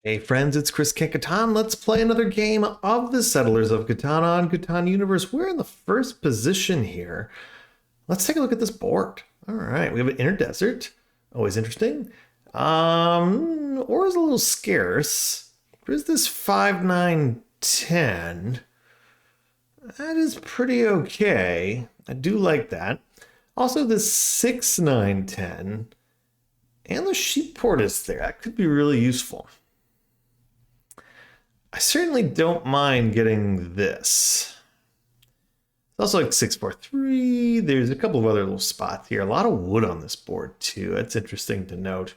Hey friends, it's Chris Catan. Let's play another game of the Settlers of Catan on Catan Universe. We're in the first position here. Let's take a look at this board. All right, we have an inner desert. Always interesting. Ore is a little scarce. There's this 5, 9, 10. That is pretty okay. I do like that. Also, this 6, 9, 10. And the sheep port is there. That could be really useful. I certainly don't mind getting this. It's also like 643. There's a couple of other little spots here. A lot of wood on this board too. That's interesting to note.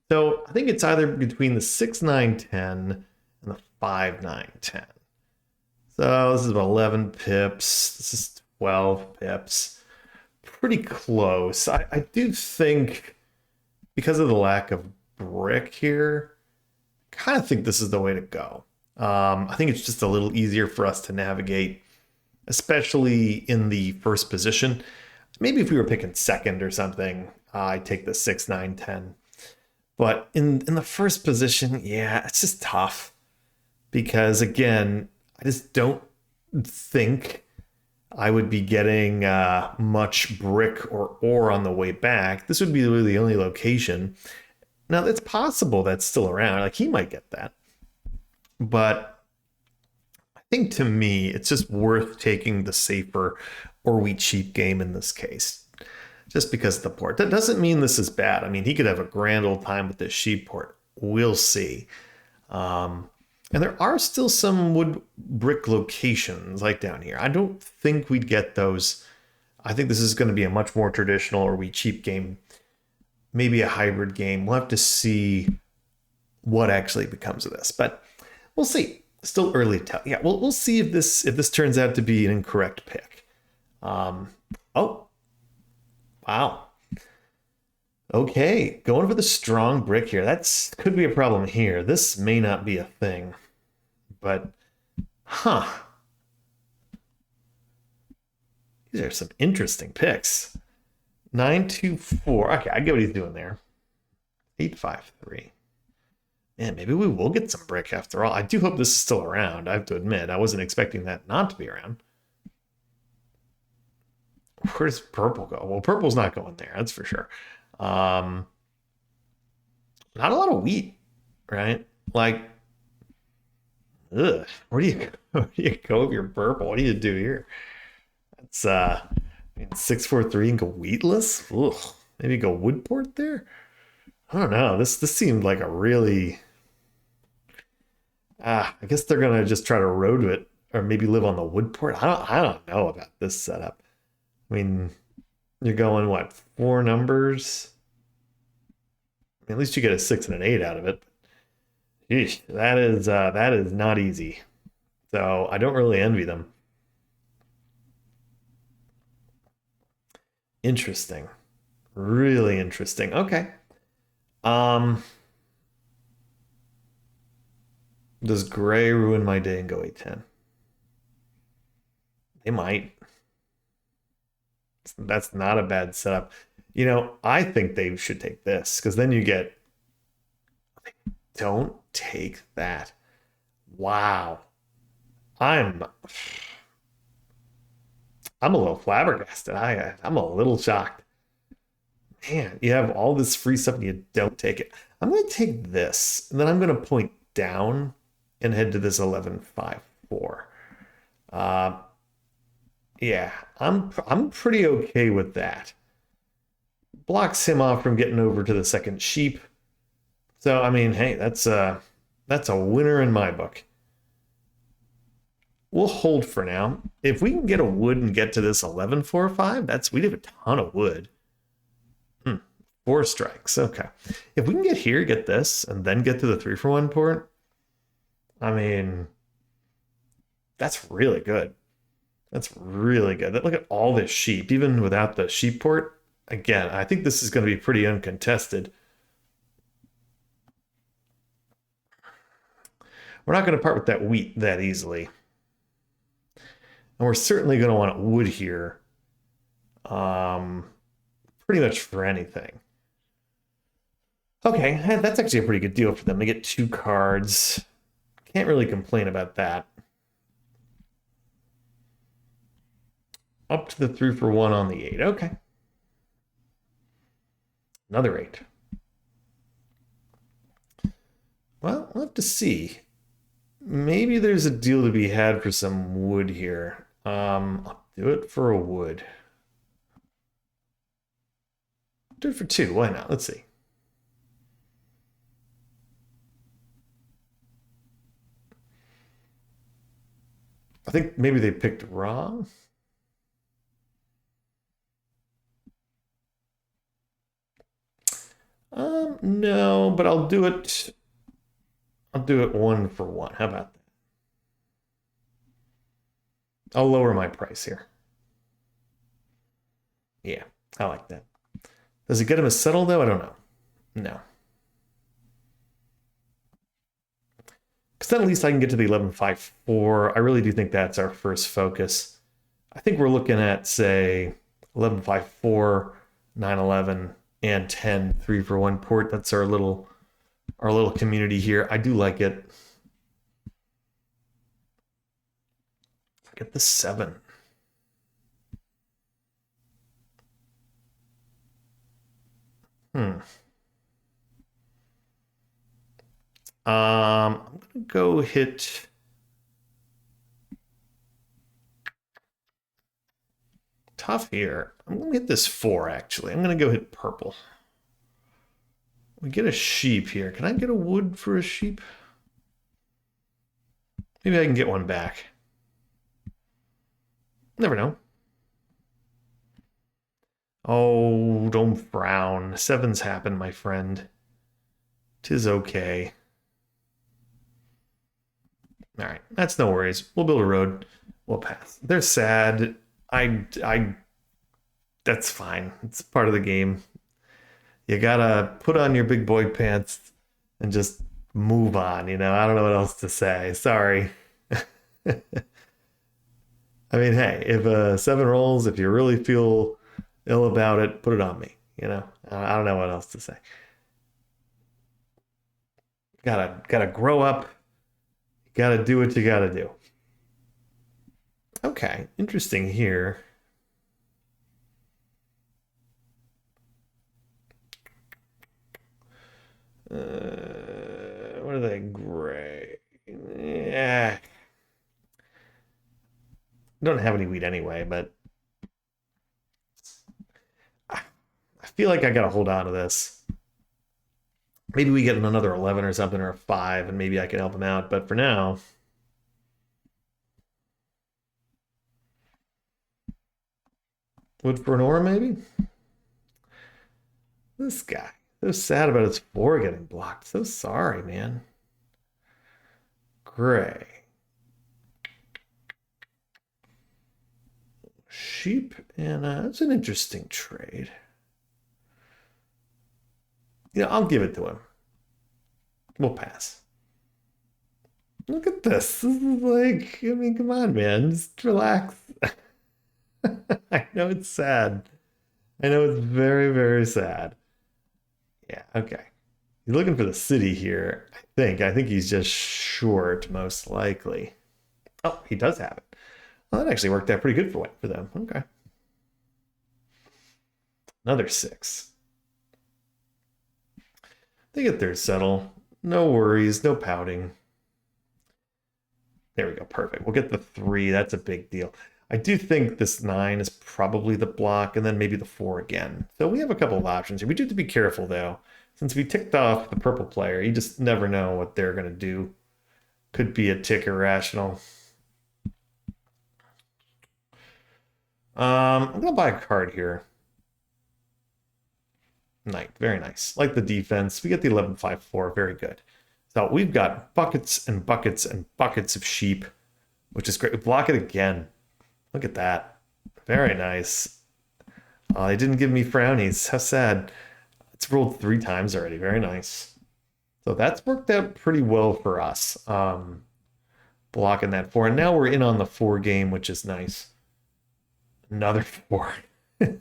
So I think it's either between the 6, 9, 10 and the 5, 9, 10. So this is about 11 pips. This is 12 pips. Pretty close. I do think because of the lack of brick here, kind of think this is the way to go. I think it's just a little easier for us to navigate, especially in the first position. Maybe if we were picking second or something, I'd take the 6, 9, 10. But in the first position, yeah, it's just tough. Because again, I just don't think I would be getting much brick or ore on the way back. This would be really the only location. Now, it's possible that's still around. Like, he might get that. But I think to me, it's just worth taking the safer or we cheap game in this case. Just because of the port. That doesn't mean this is bad. I mean, he could have a grand old time with this sheep port. We'll see. And there are still some wood brick locations like down here. I don't think we'd get those. I think this is going to be a much more traditional or we cheap game. Maybe a hybrid game. We'll have to see what actually becomes of this, but we'll see. Still early to tell. Yeah, we'll see if this turns out to be an incorrect pick. Oh, wow. Okay, going for the strong brick here. That's could be a problem here. This may not be a thing, but huh. These are some interesting picks. 924. Okay, I get what he's doing there. 853. Man, maybe we will get some brick after all. I do hope this is still around. I have to admit, I wasn't expecting that not to be around. Where does purple go? Well, purple's not going there, that's for sure. Not a lot of wheat, right? Like, ugh, where do you go with your purple? What do you do here? It's 643 and go wheatless. Ugh, maybe go woodport there. I don't know. This seemed like a really. I guess they're gonna just try to road it, or maybe live on the woodport. I don't know about this setup. I mean, you're going what, 4 numbers? I mean, at least you get a 6 and an 8 out of it. Eesh, that is not easy. So I don't really envy them. Interesting. Really interesting. Okay. Um, does gray ruin my day and go 8-10? They might. That's not a bad setup. You know, I think they should take this because then you get. Don't take that. Wow. I'm I'm a little flabbergasted. I'm a little shocked. Man, you have all this free stuff and you don't take it. I'm going to take this, and then I'm going to point down and head to this 1154. Uh, yeah, I'm pretty okay with that. Blocks him off from getting over to the second sheep. So I mean, hey, that's a winner in my book. We'll hold for now. If we can get a wood and get to this 1145, we'd have a ton of wood. 4 strikes. Okay. If we can get here, get this, and then get to the 3 for 1 port, I mean, that's really good. That's really good. Look at all this sheep, even without the sheep port. Again, I think this is going to be pretty uncontested. We're not going to part with that wheat that easily. And we're certainly going to want wood here. Pretty much for anything. Okay, that's actually a pretty good deal for them. They get 2 cards. Can't really complain about that. Up to the 3 for 1 on the 8. Okay. Another 8. Well, we'll have to see. Maybe there's a deal to be had for some wood here. I'll do it for a wood. Do it for 2. Why not? Let's see. I think maybe they picked wrong. No, but I'll do it. I'll do it 1 for 1. How about that? I'll lower my price here. Yeah, I like that. Does it get him a settle though? I don't know. No. Because then at least I can get to the 11.54. I really do think that's our first focus. I think we're looking at, say, 11.54, 9.11, and 10, 3 for 1 port. That's our little community here. I do like it. Get the 7. I'm gonna go hit. Tough here. I'm gonna hit this 4 actually. I'm gonna go hit purple. We get a sheep here. Can I get a wood for a sheep? Maybe I can get one back. Never know. Oh, don't frown. 7's happened, my friend. 'Tis okay. All right, that's no worries. We'll build a road. We'll pass. They're sad. That's fine. It's part of the game. You gotta put on your big boy pants and just move on. I don't know what else to say. Sorry. I mean, hey, if a 7 rolls, if you really feel ill about it, put it on me. I don't know what else to say. Gotta grow up. Gotta do what you gotta do. Okay, interesting here. What are they? Gray. Yeah. Don't have any wheat anyway, but I feel like I gotta hold on to this. Maybe we get another 11 or something, or a 5, and maybe I can help him out. But for now, wood for an ore, maybe? This guy. So sad about his 4 getting blocked. So sorry, man. Gray. Sheep, and it's an interesting trade. I'll give it to him. We'll pass. Look at this. This is like, I mean, come on, man. Just relax. I know it's sad. I know it's very, very sad. Yeah, okay. He's looking for the city here, I think. I think he's just short, most likely. Oh, he does have it. Well, that actually worked out pretty good for them. Okay. Another 6. They get their settle. No worries, no pouting. There we go, perfect. We'll get the 3. That's a big deal. I do think this 9 is probably the block, and then maybe the 4 again. So we have a couple of options here. We do have to be careful, though. Since we ticked off the purple player, you just never know what they're going to do. Could be a tick irrational. I'm going to buy a card here. Knight, very nice. Like the defense. We get the 11.54, very good. So we've got buckets and buckets and buckets of sheep, which is great. We block it again. Look at that. Very nice. They didn't give me frownies. How sad. It's rolled 3 times already. Very nice. So that's worked out pretty well for us. Blocking that 4. And now we're in on the 4 game, which is nice. Another 4.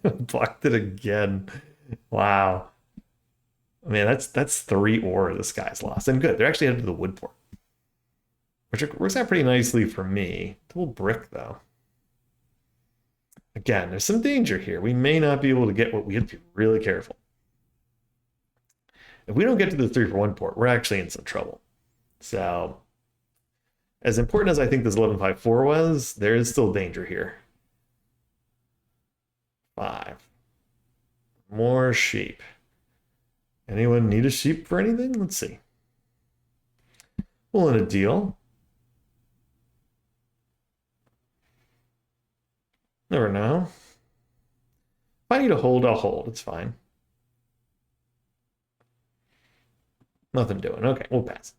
Blocked it again. Wow. Man, that's 3 ore this guy's lost. And good, they're actually headed to the wood port, which works out pretty nicely for me. Double brick, though. Again, there's some danger here. We may not be able to get what we have to be really careful. If we don't get to the 3-for-1 port, we're actually in some trouble. So, as important as I think this 1154 was, there is still danger here. 5. More sheep. Anyone need a sheep for anything? Let's see. We'll in a deal. Never know. If I need to hold, I'll hold. It's fine. Nothing doing. Okay, we'll pass.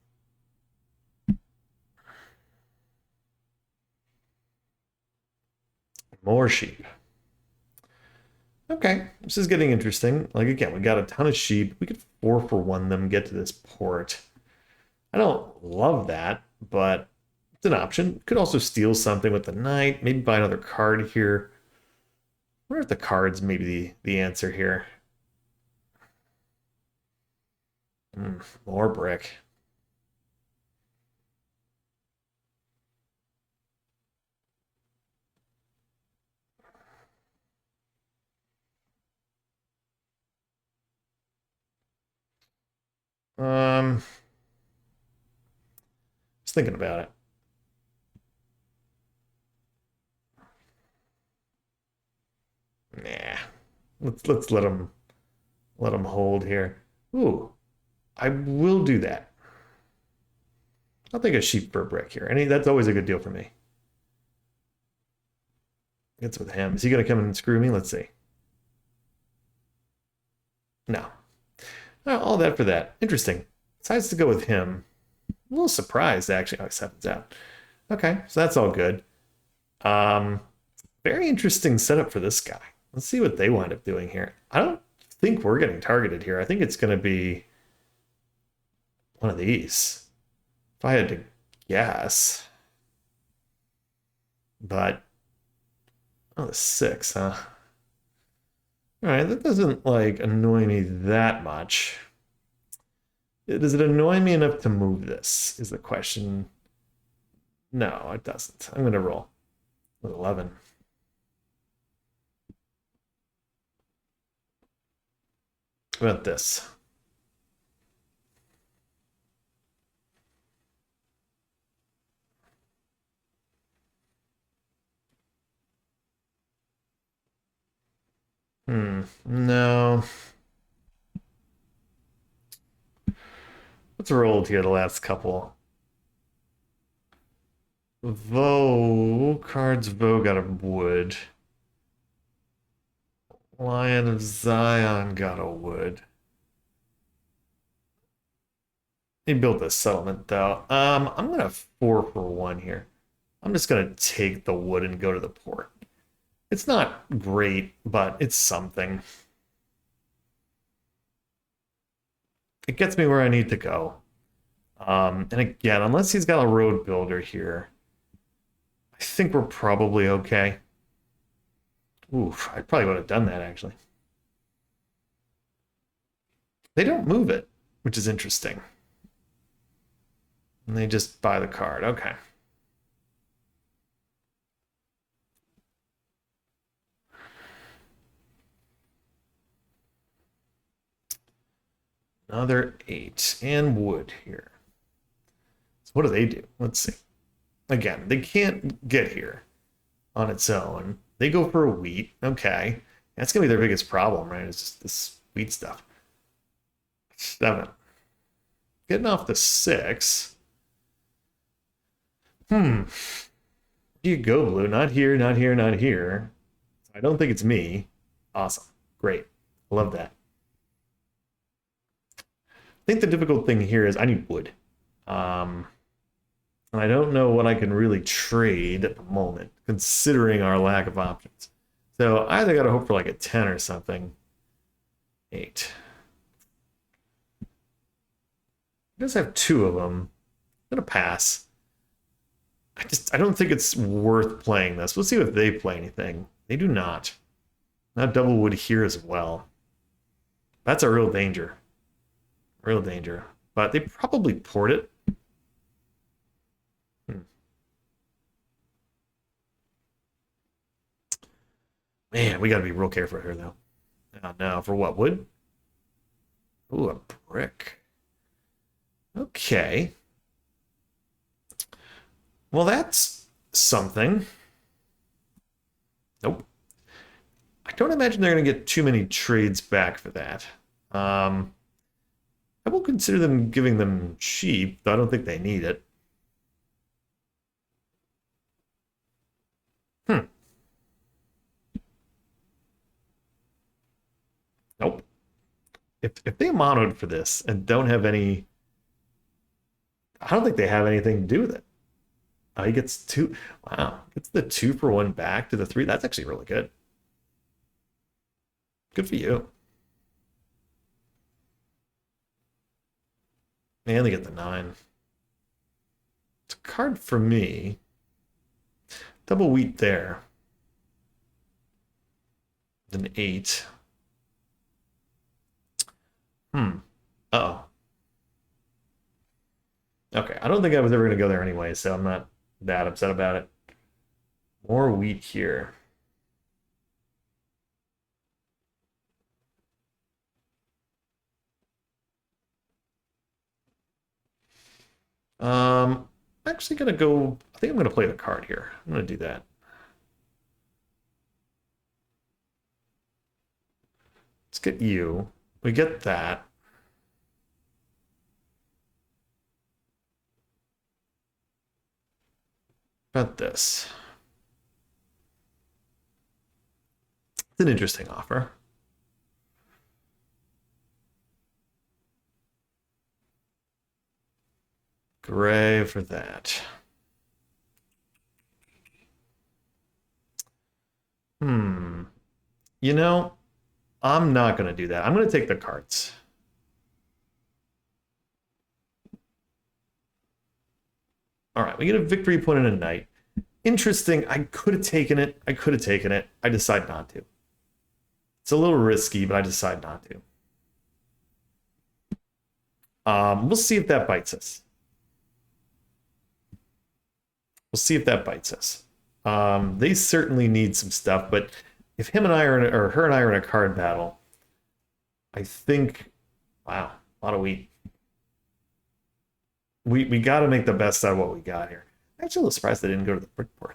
More sheep. Okay, this is getting interesting. Like, again, we got a ton of sheep. We could 4-for-1 them, get to this port. I don't love that, but it's an option. Could also steal something with the knight. Maybe buy another card here. I wonder if the card's maybe the answer here. More brick. Just thinking about it. Nah. Let's let him hold here. Ooh, I will do that. I'll take a sheep for a brick here. That's always a good deal for me. It's with him. Is he gonna come and screw me? Let's see. No. All that for that. Interesting. Decides to go with him. A little surprised, actually. Oh, 7's out. Okay, so that's all good. Very interesting setup for this guy. Let's see what they wind up doing here. I don't think we're getting targeted here. I think it's going to be one of these, if I had to guess. But, oh, the 6, huh? All right, that doesn't, like, annoy me that much. Does it annoy me enough to move this, is the question. No, it doesn't. I'm going to roll with 11. What about this? No. Let's roll here the last couple. Cards got a wood. Lion of Zion got a wood. He built this settlement though. I'm gonna 4-for-1 here. I'm just gonna take the wood and go to the port. It's not great, but it's something. It gets me where I need to go. And again, unless he's got a road builder here, I think we're probably okay. Oof, I probably would have done that, actually. They don't move it, which is interesting. And they just buy the card. Okay. Another 8 and wood here. So what do they do? Let's see. Again, they can't get here on its own. They go for a wheat. Okay. That's going to be their biggest problem, right? It's just this wheat stuff. 7. Getting off the 6. Here you go, blue. Not here, not here, not here. I don't think it's me. Awesome. Great. Love that. I think the difficult thing here is I need wood. And I don't know what I can really trade at the moment, considering our lack of options. So I either got to hope for like a 10 or something. 8. It does have 2 of them. I'm going to pass. I don't think it's worth playing this. Let's see if they play anything. They do not. Now double wood here as well. That's a real danger. Real danger. But they probably port it. Hmm. Man, we got to be real careful here, though. Oh, no, for what? Wood? Ooh, a brick. Okay. Well, that's something. Nope. I don't imagine they're going to get too many trades back for that. Um, I will consider them giving them cheap, though I don't think they need it. Hmm. Nope. If they monoed for this and don't have any, I don't think they have anything to do with it. He gets two. Wow, gets the 2 for 1 back to the 3. That's actually really good. Good for you. And they get the 9. It's a card for me. Double wheat there. An 8. Hmm. Uh-oh. Okay, I don't think I was ever going to go there anyway, so I'm not that upset about it. More wheat here. I'm actually gonna go. I think I'm gonna play the card here. I'm gonna do that. Let's get you. We get that. About this. It's an interesting offer. Gray for that. Hmm. You know, I'm not gonna do that. I'm gonna take the cards. All right, we get a victory point and a knight. Interesting. I could have taken it. I could have taken it. I decide not to. It's a little risky, but I decide not to. We'll see if that bites us. We'll see if that bites us. They certainly need some stuff, but if him and I are in, or her and I are in a card battle, I think, wow, a lot of wheat. We got to make the best out of what we got here. I'm actually a little surprised they didn't go to the brickport.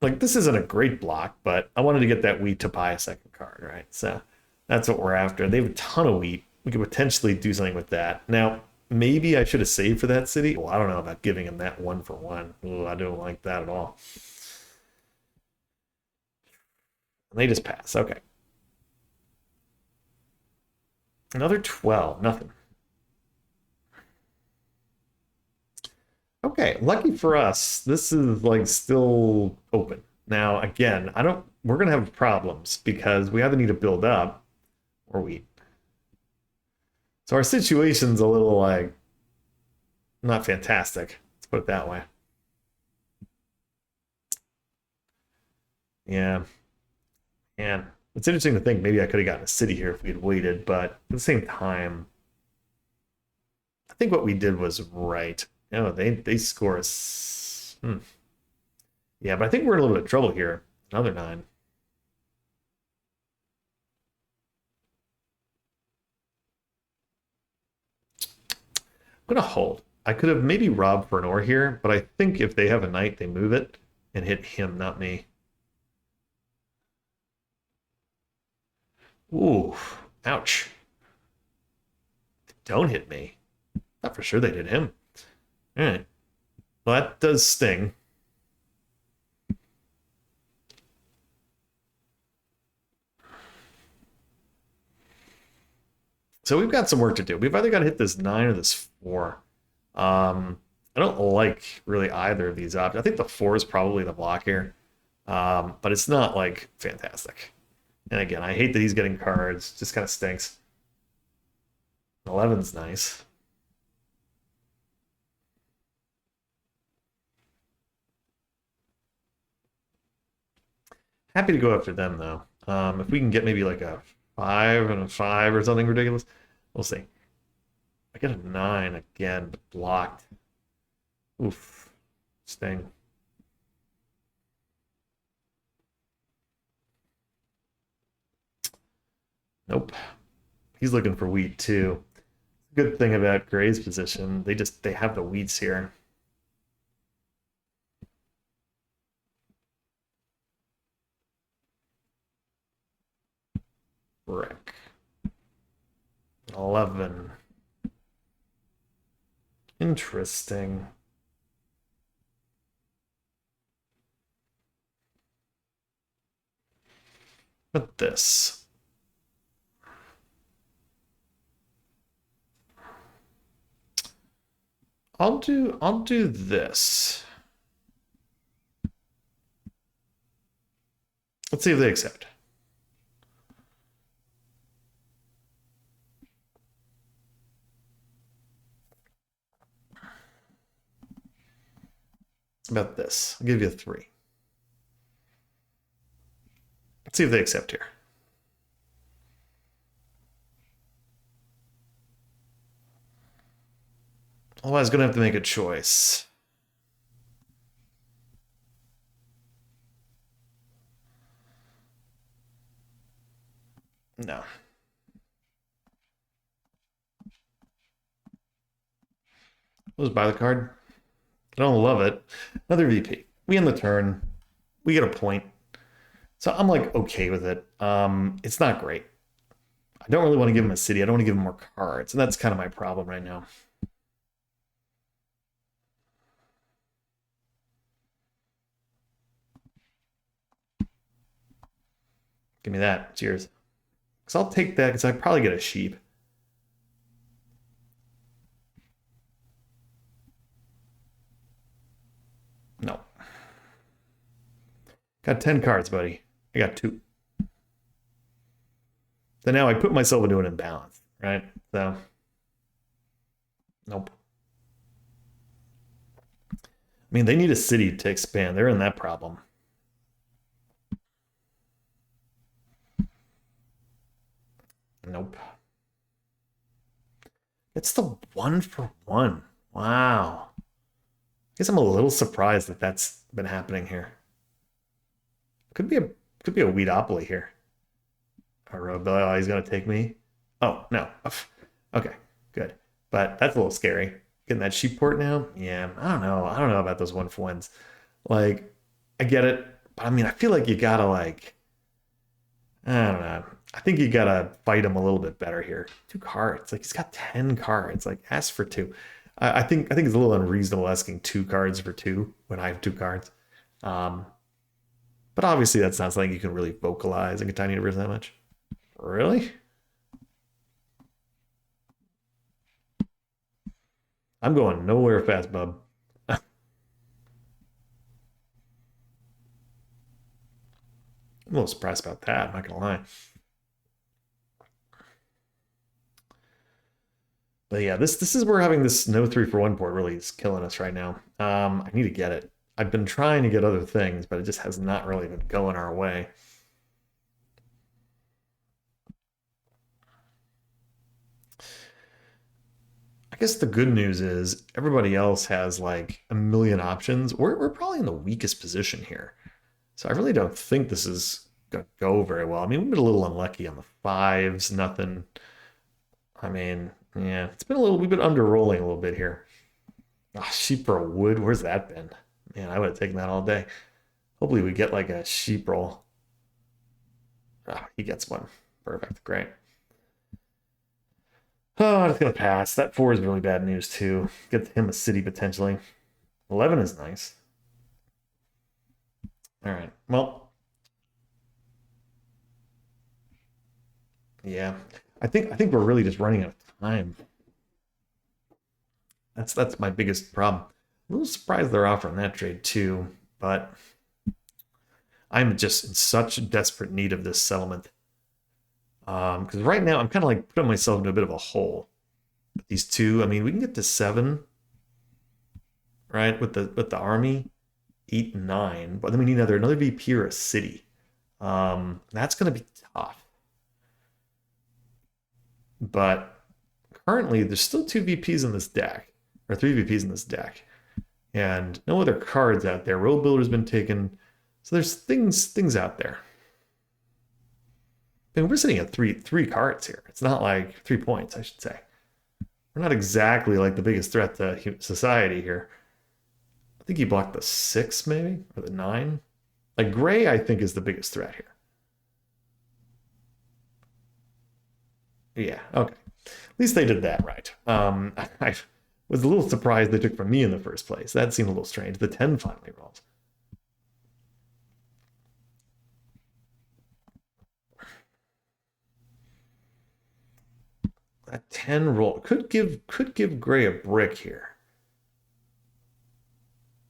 Like, this isn't a great block, but I wanted to get that wheat to buy a second card, right? So that's what we're after. They have a ton of wheat. We could potentially do something with that. Now, maybe I should have saved for that city. Well, I don't know about giving him that 1 for 1. Ooh, I don't like that at all. And they just pass. Okay. Another 12. Nothing. Okay, lucky for us, this is like still open. Now, again, I don't, we're gonna have problems because we either need to build up or wheat. So our situation's a little like not fantastic. Let's put it that way. Yeah. And it's interesting to think maybe I could have gotten a city here if we had waited, but at the same time, I think what we did was right. No, they score us. Yeah, but I think we're in a little bit of trouble here. Another 9. I'm gonna hold. I could have maybe robbed for an ore here, but I think if they have a knight, they move it and hit him, not me. Ooh, ouch. Don't hit me. Not for sure they did him. All right. Well, that does sting. So we've got some work to do. We've either got to hit this 9 or this 4. I don't like really either of these options. I think the 4 is probably the block here, but it's not like fantastic. And again, I hate that he's getting cards. Just kind of stinks. 11's nice. Happy to go after them though. If we can get maybe like a 5 and a 5 or something ridiculous. We'll see. I get a 9 again, but blocked. Oof. Sting. Nope. He's looking for wheat too. Good thing about Gray's position, they have the wheats here. Brick. 11. Interesting. But this. I'll do this. Let's see if they accept. About this. I'll give you a 3. Let's see if they accept here. Otherwise, gonna have to make a choice. No. Let's buy the card. I don't love it. Another VP. We end the turn. We get a point. So I'm like okay with it. It's not great. I don't really want to give him a city. I don't want to give him more cards. And that's kind of my problem right now. Give me that. Cheers. Because I'll take that because I probably get a sheep. No. Got 10 cards, buddy. I got 2. So now I put myself into an imbalance, right? So, nope. I mean, they need a city to expand. They're in that problem. Nope. It's the 1-for-1. Wow. I guess I'm a little surprised that that's been happening here. Could be a Weedopoly here. Oh, he's gonna take me. Oh no. Okay, good. But that's a little scary. Getting that sheep port now. Yeah, I don't know. I don't know about those 1-for-1s. Like, I get it, but I mean, I feel like you gotta like. I don't know. I think you gotta fight him a little bit better here. 2 cards. Like he's got 10 cards. Like ask for 2. I think it's a little unreasonable asking 2 cards for 2 when I have 2 cards. Um, but obviously that's not something you can really vocalize in Catan Universe that much. Really? I'm going nowhere fast, bub. I'm a little surprised about that, I'm not gonna lie. But yeah, this is where having this no 3-for-1 board really is killing us right now. I need to get it. I've been trying to get other things, but it just has not really been going our way. I guess the good news is everybody else has like a million options. We're probably in the weakest position here. So I really don't think this is going to go very well. I mean, we've been a little unlucky on the 5s, nothing. I mean, yeah, we've been under-rolling a little bit here. Oh, sheep for a wood, where's that been? Man, I would have taken that all day. Hopefully we get like a sheep roll. Oh, he gets one. Perfect, great. Oh, it's gonna pass. That 4 is really bad news too. Get him a city potentially. 11 is nice. All right. Well, yeah. I think we're really just running out of time. That's my biggest problem. A little surprised they're offering that trade too, but I'm just in such desperate need of this settlement. Because right now I'm kind of like putting myself into a bit of a hole. With these 2, I mean, we can get to 7, right? With the army, 8 and 9, but then we need another VP or a city. That's gonna be tough. But currently, there's still 2 VPs in this deck, or 3 VPs in this deck, and no other cards out there. Road Builder's been taken, so there's things out there. I mean, we're sitting at three cards here. It's not like 3 points, I should say. We're not exactly like the biggest threat to society here. I think he blocked the 6, maybe, or the 9. Like, gray, I think, is the biggest threat here. Yeah, okay. At least they did that right. I was a little surprised they took from me in the first place. That seemed a little strange. The 10 finally rolls. That 10 roll could give gray a brick here.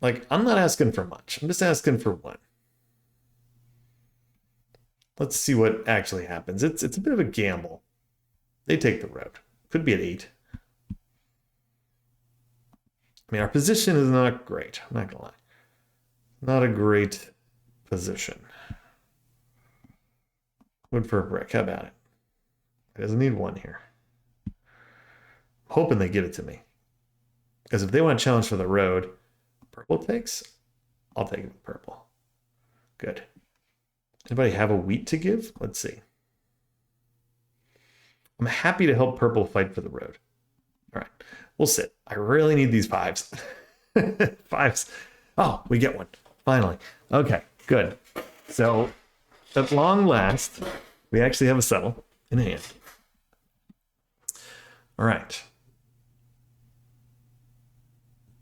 Like, I'm not asking for much. I'm just asking for 1. Let's see what actually happens. It's a bit of a gamble. They take the road. Could be at 8. I mean, our position is not great. I'm not gonna lie. Not a great position. Wood for a brick. How about it? It doesn't need 1 here. I'm hoping they give it to me. Because if they want to challenge for the road, purple takes, I'll take it with purple. Good. Anybody have a wheat to give? Let's see. I'm happy to help purple fight for the road. All right, we'll sit. I really need these 5s. 5s. Oh, we get 1. Finally. Okay, good. So, at long last, we actually have a settle in hand. All right.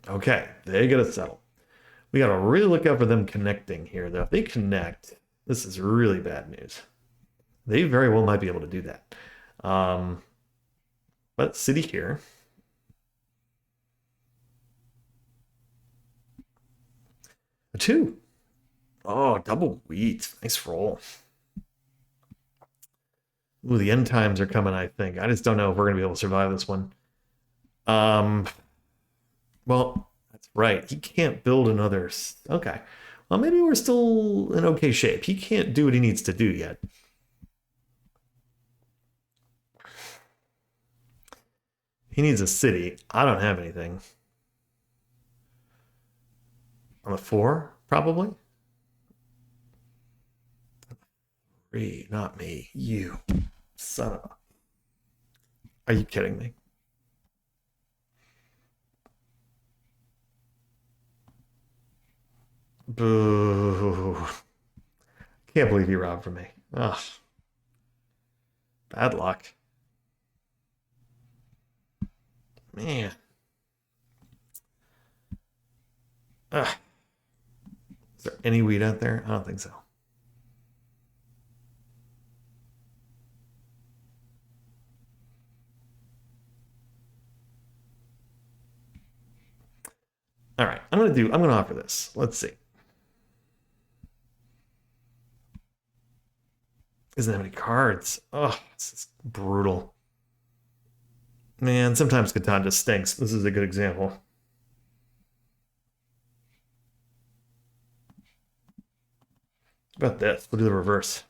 Okay, they get a settle. We got to really look out for them connecting here, though. If they connect, this is really bad news. They very well might be able to do that. But city here. A 2. Oh, double wheat. Nice roll. Ooh, the end times are coming, I think. I just don't know if we're going to be able to survive this one. Well, that's right. He can't build another... Okay. Well, maybe we're still in okay shape. He can't do what he needs to do yet. He needs a city. I don't have anything. On the 4, probably? 3, not me. You. Son of a... Are you kidding me? Boo. Can't believe you robbed from me. Ugh. Bad luck. Man. Ugh. Is there any wheat out there? I don't think so. All right, I'm gonna offer this. Let's see. Doesn't have any cards. Oh, this is brutal. Man, sometimes Catan just stinks. This is a good example. How about this? We'll do the reverse.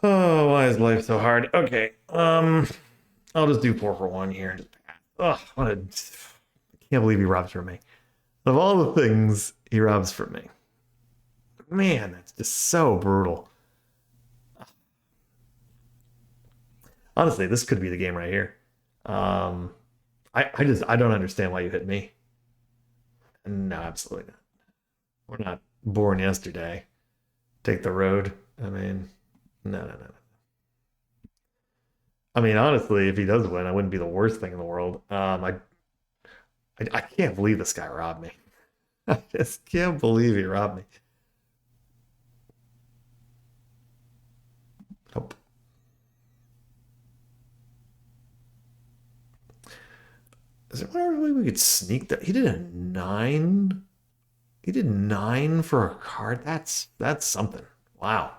Oh, why is life so hard? Okay, I'll just do 4 for 1 here. Oh, what a... I can't believe he robs from me. Of all the things he robs from me. Man, that's just so brutal. Honestly, this could be the game right here. I don't understand why you hit me. No, absolutely not. We're not born yesterday. Take the road. I mean, no. I mean, honestly, if he does win, I wouldn't be the worst thing in the world. I can't believe this guy robbed me. I just can't believe he robbed me. Nope. Is there any way we could sneak that? He did a 9. He did 9 for a card. That's something. Wow.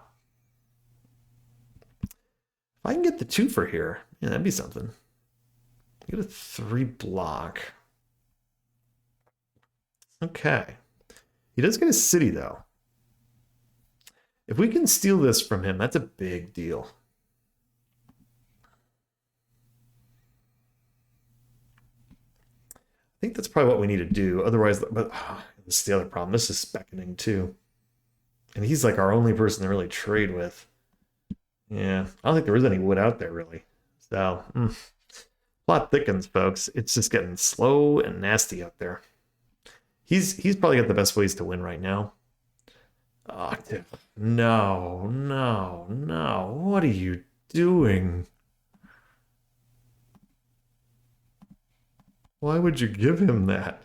I can get the 2 for here, yeah, that'd be something. Get a 3 block. Okay. He does get a city, though. If we can steal this from him, that's a big deal. I think that's probably what we need to do. Otherwise, but this is the other problem. This is beckoning, too. And he's like our only person to really trade with. Yeah, I don't think there is any wood out there, really. So, plot thickens, folks. It's just getting slow and nasty out there. He's probably got the best ways to win right now. Oh, no, no, no. What are you doing? Why would you give him that?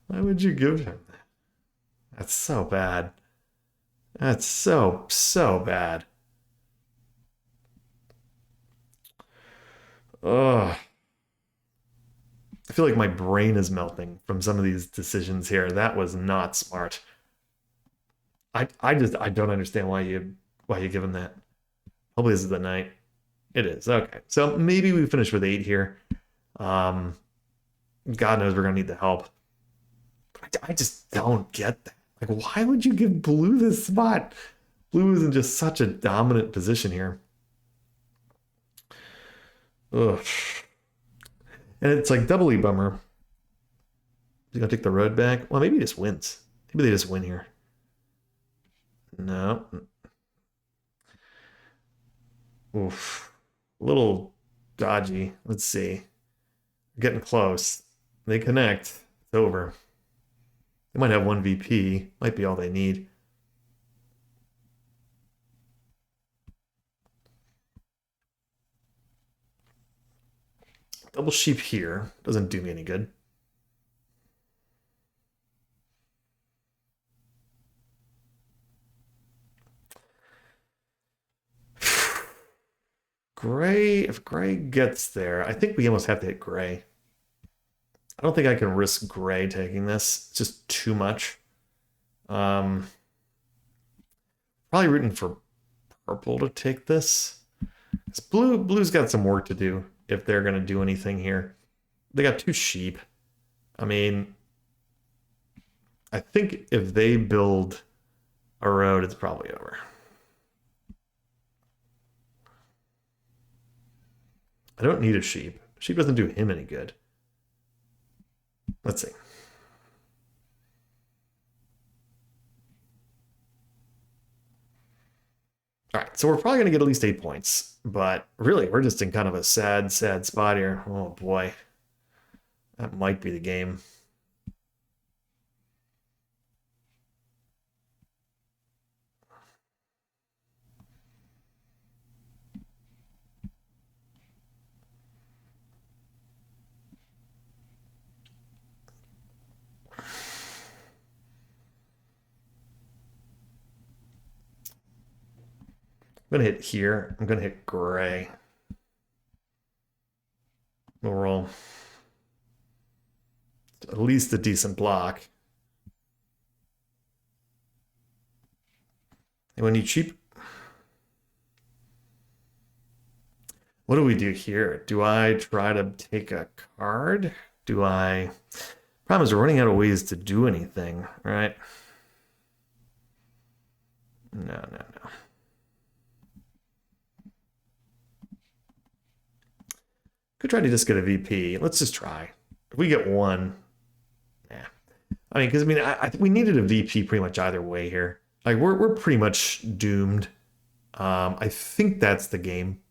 Why would you give him that? That's so bad. That's so, so bad. Ugh. I feel like my brain is melting from some of these decisions here. That was not smart. I don't understand why you give him that. Hopefully this is the night. It is. Okay. So maybe we finish with 8 here. God knows we're gonna need the help. I just don't get that. Like, why would you give blue this spot? Blue is in just such a dominant position here. Ugh. And it's like doubly bummer. He's gonna take the road back. Well, maybe he just wins. Maybe they just win here. No. Oof. A little dodgy. Let's see. Getting close. They connect. It's over. They might have 1 VP. Might be all they need. Double sheep here. Doesn't do me any good. Gray, if Gray gets there, I think we almost have to hit Gray. I don't think I can risk Gray taking this. It's just too much. Probably rooting for purple to take this. Blue's got some work to do if they're going to do anything here. They got 2 sheep. I mean, I think if they build a road, it's probably over. I don't need a sheep. Sheep doesn't do him any good. Let's see. All right, so we're probably going to get at least 8 points, but really, we're just in kind of a sad, sad spot here. Oh boy, that might be the game. I'm going to hit here. I'm going to hit Gray. We'll roll. At least a decent block. And when you cheap... What do we do here? Do I try to take a card? Do I... Problem is we're running out of ways to do anything, right? No, no, no. Could try to just get a VP. Let's just try. If we get 1, yeah. I mean, because we needed a VP pretty much either way here. Like we're pretty much doomed. I think that's the game.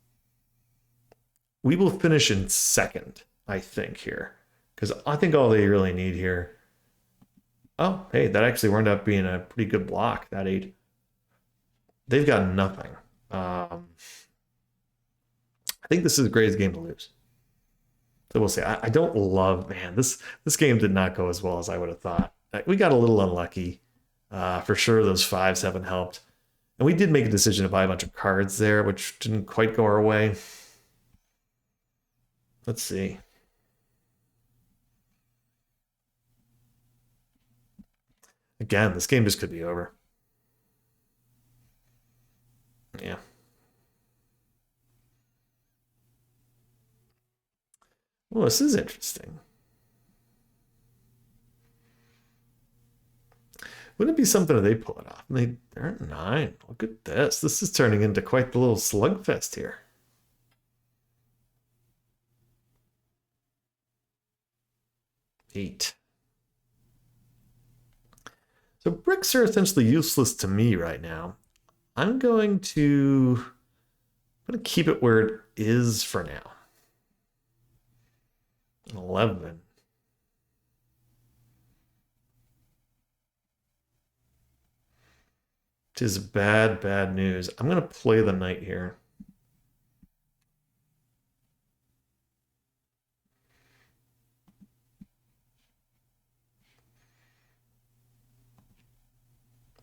We will finish in 2nd, I think here, because I think all they really need here. Oh, hey, that actually wound up being a pretty good block. That 8. They've got nothing. I think this is the greatest game to lose. So we'll see. I don't love, man, this game did not go as well as I would have thought. We got a little unlucky. For sure, those 5s haven't helped. And we did make a decision to buy a bunch of cards there, which didn't quite go our way. Let's see. Again, this game just could be over. Yeah. Well, this is interesting. Wouldn't it be something if they pull it off? They're at 9. Look at this. This is turning into quite the little slugfest here. Eight. So bricks are essentially useless to me right now. I'm going to keep it where it is for now. 11. Which is bad news. I'm going to play the knight here.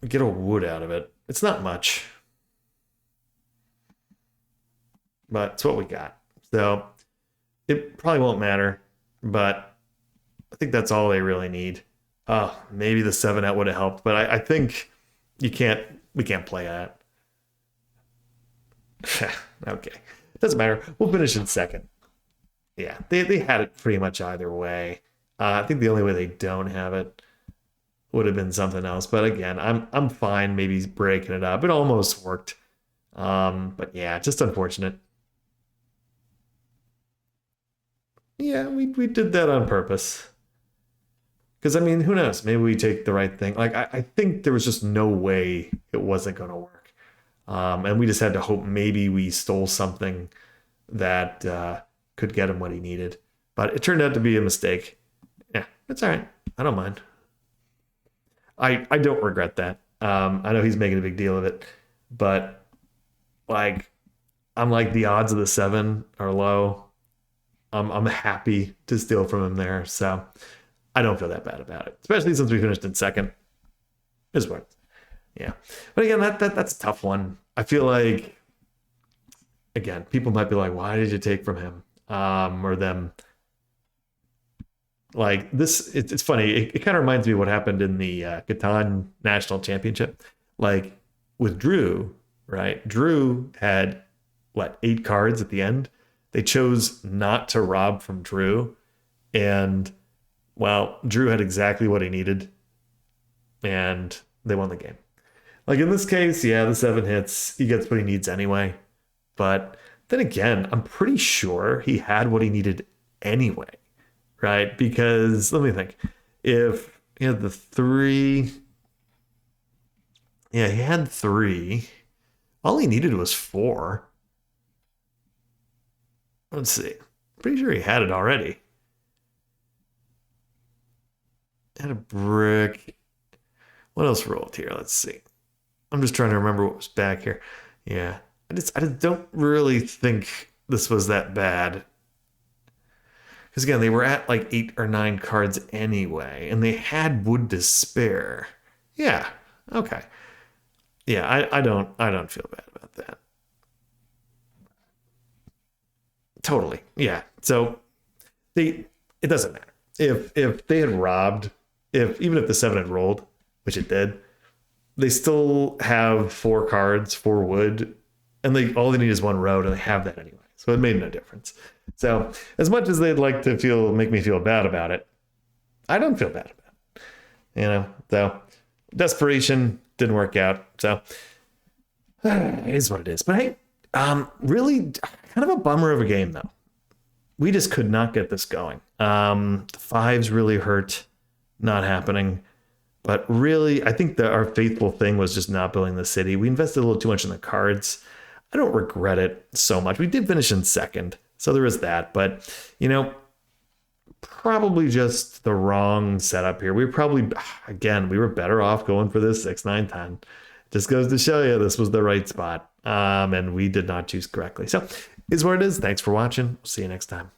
Get a wood out of it. It's not much, but it's what we got. So it probably won't matter, but I think that's all they really need. Maybe the 7 out would have helped, but I think we can't play that. Okay. Doesn't matter. We'll finish in second. Yeah, they had it pretty much either way. I think the only way they don't have it would have been something else. But again, I'm fine maybe breaking it up. It almost worked. But yeah, just unfortunate. Yeah, we did that on purpose. Because, I mean, who knows? Maybe we take the right thing. Like, I think there was just no way it wasn't going to work. And we just had to hope maybe we stole something that could get him what he needed. But it turned out to be a mistake. Yeah, it's all right. I don't mind. I don't regret that. I know he's making a big deal of it. But, like, I'm like, the odds of the 7 are low. I'm happy to steal from him there. So I don't feel that bad about it, especially since we finished in second. Is what, yeah. But again, that's a tough one. I feel like, again, people might be like, "Why did you take from him?" Or them. Like this, it's funny. It kind of reminds me of what happened in the Catan National Championship. Like with Drew, right? Drew had what, 8 cards at the end. They chose not to rob from Drew, and well, Drew had exactly what he needed, and they won the game. Like in this case, yeah, the 7 hits, he gets what he needs anyway. But then again, I'm pretty sure he had what he needed anyway, right? Because let me think. If he had the 3, yeah, he had 3. All he needed was 4. Let's see. Pretty sure he had it already. Had a brick. What else rolled here? Let's see. I'm just trying to remember what was back here. Yeah. I just don't really think this was that bad. Because again, they were at like 8 or 9 cards anyway, and they had wood to spare. Yeah. Okay. Yeah, I don't feel bad about that. Totally. Yeah. So it doesn't matter. If they had robbed, even if the 7 had rolled, which it did, they still have 4 cards, 4 wood, and all they need is 1 road, and they have that anyway. So it made no difference. So as much as they'd like to make me feel bad about it, I don't feel bad about it. So desperation didn't work out. So it is what it is. But hey, really kind of a bummer of a game though. We just could not get this going. The 5s really hurt not happening. But really, I think that our faithful thing was just not building the city. We invested a little too much in the cards. I don't regret it so much. We did finish in second, so there is that. But, probably just the wrong setup here. We were better off going for this 6, 9, 10. Just goes to show you this was the right spot. And we did not choose correctly. So, is what it is. Thanks for watching. See you next time.